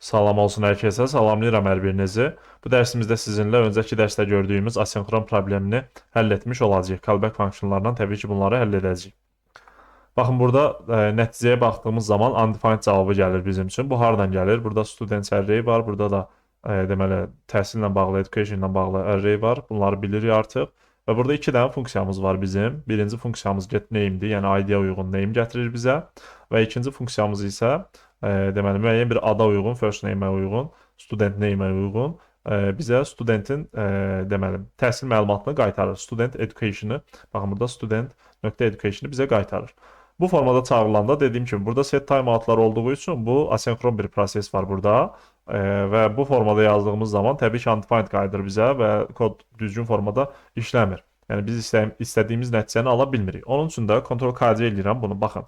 Salam olsun hər kəsə, salamlayıram hər birinizi. Bu dərsimizdə sizinlə öncəki dərsdə gördüyümüz asenkron problemini həll etmiş olacağıq. Callback funksiyonlarından təbii ki, bunları həll edəcəyik. Baxın, burada nəticəyə baxdığımız zaman undefined cavabı gəlir bizim üçün. Bu hardan gəlir? Burada student array var, burada da deməli təhsillə bağlı, education ilə bağlı array var. Bunları bilirik artıq. Və burada iki dənə funksiyamız var bizim. Birinci funksiyamız get name'dir, yəni ID-yə uyğun name gətirir bizə. Və ikinci funksiyamız isə deməli müəyyən bir ada uyğun, first name-ə uyğun, student name-ə uyğun bizə studentin deməli təhsil məlumatını qaytarır. Student education-ı, baxın burada student.education-ı bizə qaytarır. Bu formada çağırılanda dediyim kimi burada set timeoutlar olduğu üçün bu asenkron bir proses var burada. Və bu formada yazdığımız zaman təbii ki undefined qayıdır bizə və kod düzgün formada işləmir. Yəni biz istədiyimiz nəticəni ala bilmirik. Onun üçün də Ctrl KC eləyirəm bunu. Baxın.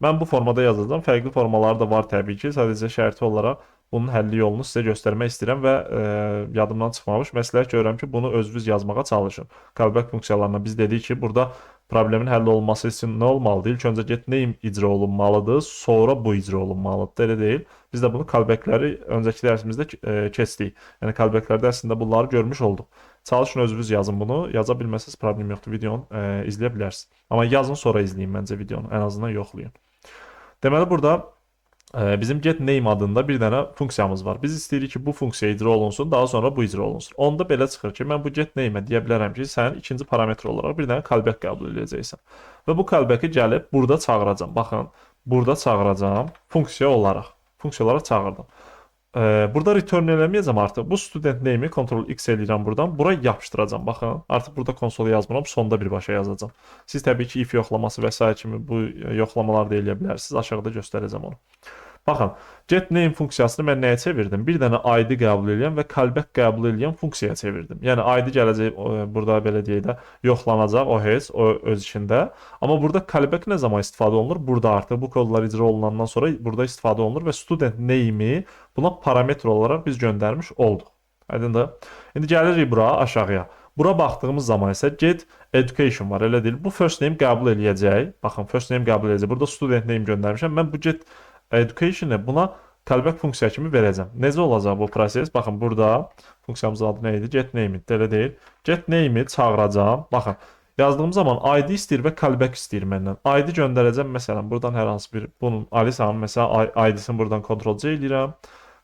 Mən bu formada yazacağam. Fərqli formaları da var təbii ki. Sadəcə şərti olaraq bunun həlli yolunu sizə göstərmək istəyirəm və yadımdan çıxmamış məsləhət görürəm ki, bunu özünüz yazmağa çalışın. Callback funksiyalarına biz dedik ki, burada problemin həll olunması üçün nə olmalıdır? İlk öncə get name icra olunmalıdır, sonra bu icra olunmalıdır. Elə deyil. Biz də bunu callbackləri öncəki dərsimizdə keçdik. Yəni callbacklərdə əslində bunları görmüş olduq. Çalışın özünüz yazın bunu. Yaza bilməsəz problem yoxdur. Videonu izləyə bilərsiniz. Amma yazın sonra izləyin məncə videonu. Ən azından yoxlayın. Deməli burada bizim get name adında bir dənə funksiyamız var. Biz istəyirik ki, bu funksiya icra olunsun, daha sonra bu icra olunsun. Onda belə çıxır ki, mən bu get name-ə deyə bilərəm ki, sən ikinci parametr olaraq bir dənə callback qəbul edəcəksən. Və bu callback-i gəlib burada çağıracam. Baxın, burada çağıracam funksiya olaraq. Funksiya olaraq çağırdım. Burada return eləməyəcəm artıq. Bu student name-i Ctrl X eləyirəm buradan. Bura yapışdıracam. Baxın, artıq burada konsola yazmıram, sonda birbaşa yazacağam. Siz təbii ki, if yoxlaması və s. kimi bu yoxlamalar da eləyə bilərsiniz. Aşağıda göstərəcəm onu. Baxın, get name funksiyasını mən nəyə çevirdim? Bir dənə ID qəbul edən və callback qəbul edən funksiyaya çevirdim. Yəni ID gələcək burada belə deyək də yoxlanacaq o heç o öz içində. Amma burada callback nə zaman istifadə olunur? Burada artıq bu kodlar icra olunandan sonra burada istifadə olunur və student name-i buna parametr olaraq biz göndərmiş olduq. Aydındır? İndi gəlirik bura aşağıya. Bura baxdığımız zaman isə get education var, elə deyil. Bu first name qəbul eləyəcək. Baxın, first name qəbul eləyəcək. Burada student name göndərmişəm. Mən bu get education-ı buna callback funksiya kimi verəcəm. Necə olacaq bu proses? Baxın, burada funksiyamızın adı nə idi? Get name idi, elə deyil. Get name-i çağıracam. Baxın, yazdığım zaman ID istəyir və callback istəyir məndən. ID göndərəcəm, məsələn, buradan hər hansı bir, bunun Alisanın, məsələn, ID-sini buradan Ctrl-C eləyirəm.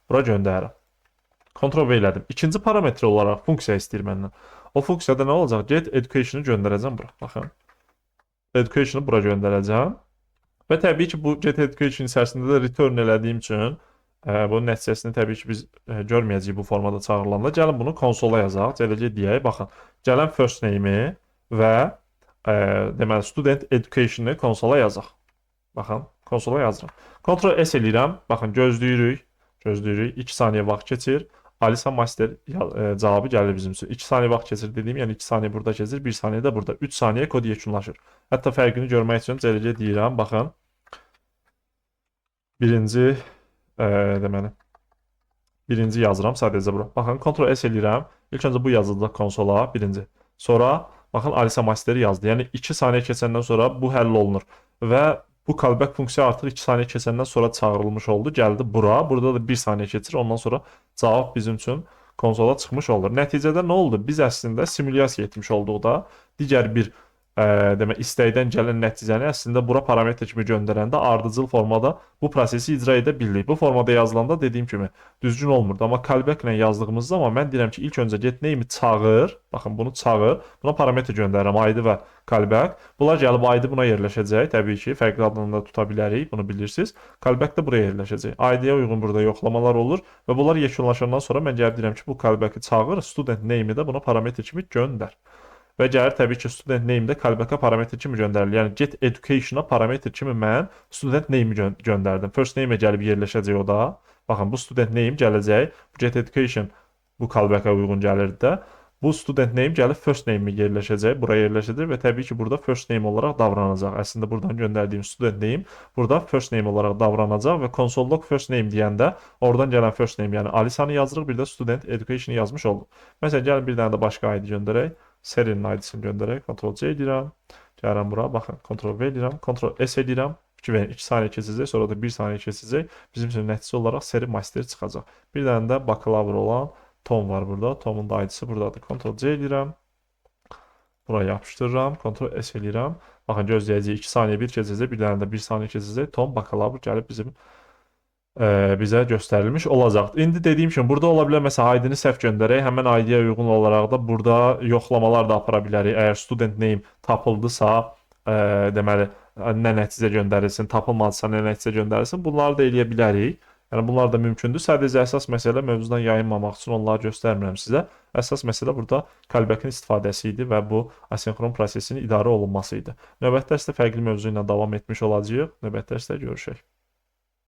Bura göndərirəm. Ctrl-V elədim. İkinci parametr olaraq funksiya istəyir məndən. O funksiyada nə olacaq? Get education-ı göndərəcəm bura. Baxın, education-ı bura göndərəcəm. Və təbii ki, bu get education içərisində də return elədiyim üçün bunun nəticəsini təbii ki, biz görməyəcəyik bu formada çağırılanda. Gəlin bunu konsola yazaq. Gələcək deyək. Baxın, gələn first name-i və deməli student education-ı konsola yazaq. Baxın, konsola yazıram. Ctrl S eləyirəm. Baxın, gözləyirik. 2 saniyə vaxt keçir. Alisa Master cavabı gəlir bizim üçün. 2 saniyə vaxt keçir dediyim, yəni 2 saniyə burada keçir, 1 saniyə də burada. 3 saniyə kod yekunlaşır. Hətta fərqini görmək üçün gələcək deyirəm. Baxın. Birinci yazıram sadəcə bura. Baxın, Ctrl S eləyirəm. İlk öncə bu yazılacaq konsola, birinci. Sonra, baxın, Alisa Master yazdı. Yəni 2 saniyə keçəndən sonra bu həll olunur. Və bu callback funksiya artıq 2 saniyə keçəndən sonra çağırılmış oldu. Gəldi bura. Burada da 1 saniyə keçir. Ondan sonra cavab bizim üçün konsola çıxmış olur. Nəticədə nə oldu? Biz əslində simulyasiya etmiş olduqda digər bir demək istəkdən gələn nəticəni əslində bura parametr kimi göndərəndə ardıcıl formada bu prosesi icra edə bildik. Bu formada yazılanda dediyim kimi düzgün olmurdu. Amma callback ilə yazdığımız zaman mən deyirəm ki, ilk öncə get name-i çağır. Baxın, bunu çağır. Buna parametr göndərirəm. ID və callback. Bunlar gəlib ID buna yerləşəcək. Təbii ki, fərqli adını da tuta bilərik. Bunu bilirsiniz. Callback də buraya yerləşəcək. ID-yə uyğun burada yoxlamalar olur və bunlar yekunlaşandan sonra mən gəlib deyirəm ki, bu callback-i çağır. Student name-i də buna parametr kimi göndər. Və gəlir təbii ki, student name-də callback-a parametr kimi göndərilir. Yəni get education-a parametr kimi mən student name-i göndərdim. First name-ə gəlib yerləşəcək o da. Baxın, bu student name gələcək. Bu get education bu callback-a uyğun gəlirdi də. Bu student name gəlib first name-i yerləşəcək, buraya yerləşəcək və təbii ki, burada first name olaraq davranacaq. Əslində buradan göndərdiyim student name burada first name olaraq davranacaq və console log first name deyəndə oradan gələn first name, yəni Alisanı yazırıq, bir də student education-ı yazmış olduq. Məsələn, gəlin bir dənə də başqa ID göndərək. Serinin ID-sini göndərək. Ctrl-C edirəm. Gəlirəm bura. Baxın, Ctrl-V edirəm. Ctrl-S edirəm. 2 saniyə keçəcək, sonra da 1 saniyə keçəcək. Bizim üçün nəticə olaraq seri master çıxacaq. Bir dənə də bakalavr olan Tom var burada. Tomun da ID'si buradadır. Ctrl-C edirəm. Buraya yapışdırıram. Ctrl-S eləyirəm. Baxın, gözləyəcəyik. 2 saniyə bir keçəcək. Bir dənə də 1 saniyə keçəcək. Tom bakalavr gəlib bizə göstərilmiş olacaq. İndi dediyim kimi burada ola bilər məsələn ID-ni səhv göndərək. Həmin ID-yə uyğun olaraq da burada yoxlamalar da apara bilərik. Əgər student name tapıldısa, deməli nə nəticə göndərilsin, tapılmadısa nə nəticə göndərilsin, bunları da eləyə bilərik. Yəni bunlar da mümkündür. Sadəcə əsas məsələ mövzudan yayınmamaq üçün onları göstərmirəm sizə. Əsas məsələ burada callback-in istifadəsi idi və bu asenkron prosesin idarə olunması idi. Növbəti dərsdə fərqli mövzu ilə davam etmiş olacağıq. Növbəti dərsdə görüşək.